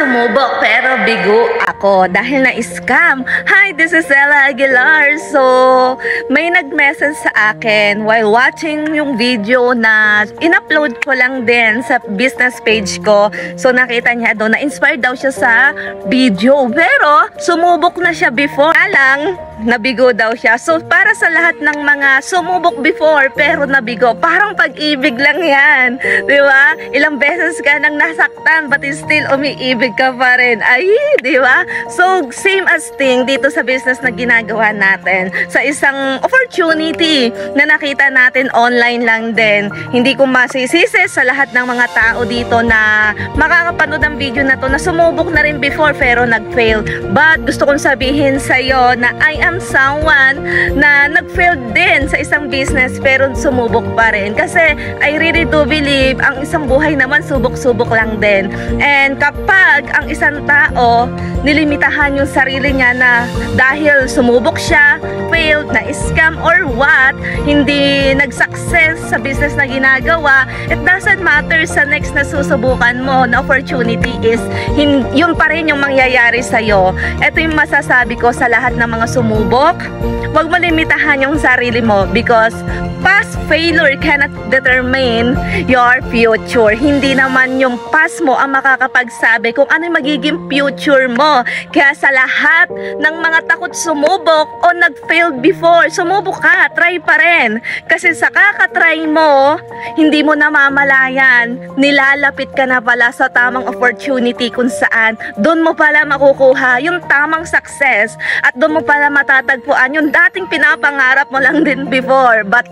sumubok pero bigo ako dahil na-scam. Hi, this is Ella Aguilar. So, may nag-message sa akin while watching yung video na in-upload ko lang din sa business page ko. So, nakita niya doon, na-inspired daw siya sa video. Pero, sumubok na siya before. Alang, nabigo daw siya. So, para sa lahat ng mga sumubok before pero nabigo, parang pag-ibig lang yan. Diba? Ilang beses ka nang nasaktan but still umiibig ka pa rin. Ay, diba? So, same as thing dito sa business na ginagawa natin. Sa isang opportunity na nakita natin online lang din. Hindi ko masisisi sa lahat ng mga tao dito na makakapanood ng video na to na sumubok na rin before pero nag-fail. But gusto kong sabihin sa'yo na I am someone na nag-fail din sa isang business pero sumubok pa rin. Kasi I really do believe ang isang buhay naman subok-subok lang din. And kapag ang isang tao nilimitahan yung sarili niya na dahil sumubok siya, failed, na scam or what, hindi nag-success sa business na ginagawa, it doesn't matter sa next na susubukan mo na opportunity is yun pa rin yung mangyayari sa'yo. Ito yung masasabi ko sa lahat ng mga sumubok. Huwag mo limitahan yung sarili mo because past failure cannot determine your future. Hindi naman yung past mo ang makakapagsabi kung ano yung magiging future mo. Kaya sa lahat ng mga takot sumubok o nag-failed before, sumubok ka, try pa rin. Kasi sa kakatry mo, hindi mo namamalayan, nilalapit ka na pala sa tamang opportunity kung saan doon mo pala makukuha yung tamang success at doon mo pala matatagpuan yung dating pinapangarap mo lang din before but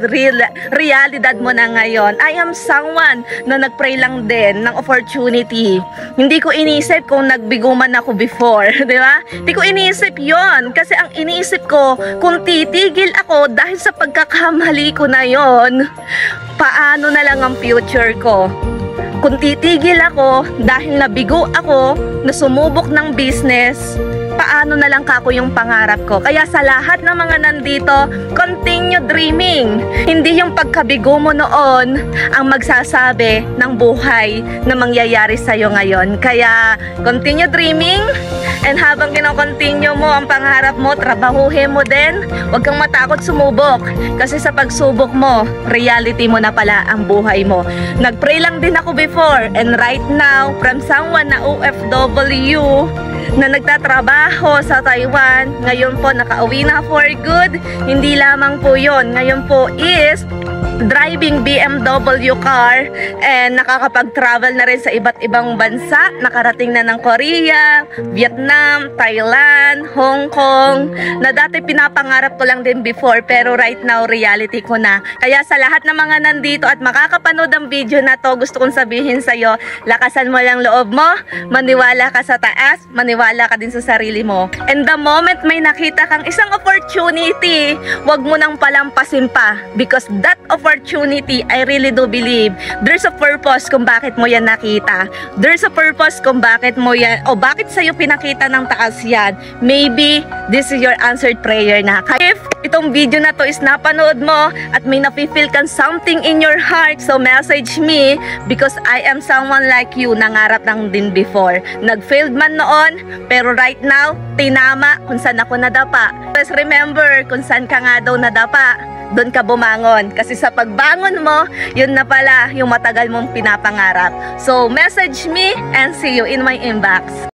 realidad mo na ngayon. I am someone na nagpray lang din ng opportunity. Hindi ko inisip kung nagbigo man ako before, di ba? Hindi ko inisip yon kasi ang iniisip ko kung titigil ako dahil sa pagkakamali ko na yon, paano na lang ang future ko? Kung titigil ako dahil nabigo ako na sumubok ng business, paano na lang kako yung pangarap ko? Kaya sa lahat ng mga nandito, continue dreaming. Hindi yung pagkabigo mo noon ang magsasabi ng buhay na mangyayari sa'yo ngayon. Kaya continue dreaming, and habang kino-continue mo ang pangarap mo, trabahuhin mo din. Huwag kang matakot sumubok. Kasi sa pagsubok mo, reality mo na pala ang buhay mo. Nagpray lang din ako before, and right now, from someone na OFW, na nagtatrabaho sa Taiwan, ngayon po nakauwi na for good. Hindi lamang po yon, ngayon po is driving BMW car and nakakapag-travel na rin sa iba't ibang bansa. Nakarating na ng Korea, Vietnam, Thailand, Hong Kong, na dati pinapangarap ko lang din before pero right now reality ko na. Kaya sa lahat ng mga nandito at makakapanood ng video na to, gusto kong sabihin sa'yo, lakasan mo lang loob mo, maniwala ka sa taas, maniwala ka din sa sarili mo. And the moment may nakita kang isang opportunity, wag mo nang palampasin pa because that opportunity, I really do believe there's a purpose kung bakit mo yan nakita. There's a purpose kung bakit mo yan o bakit sa'yo pinakita ng taas yan. Maybe this is your answered prayer na. If itong video na to is napanood mo at may napifeel kang something in your heart, so message me because I am someone like you, nangarap lang din before. Nag-failed man noon, pero right now, tinama kung saan ako nadapa. Just remember, kung saan ka nga daw nadapa, doon ka bumangon. Kasi sa pagbangon mo, yun na pala yung matagal mong pinapangarap. So, message me and see you in my inbox.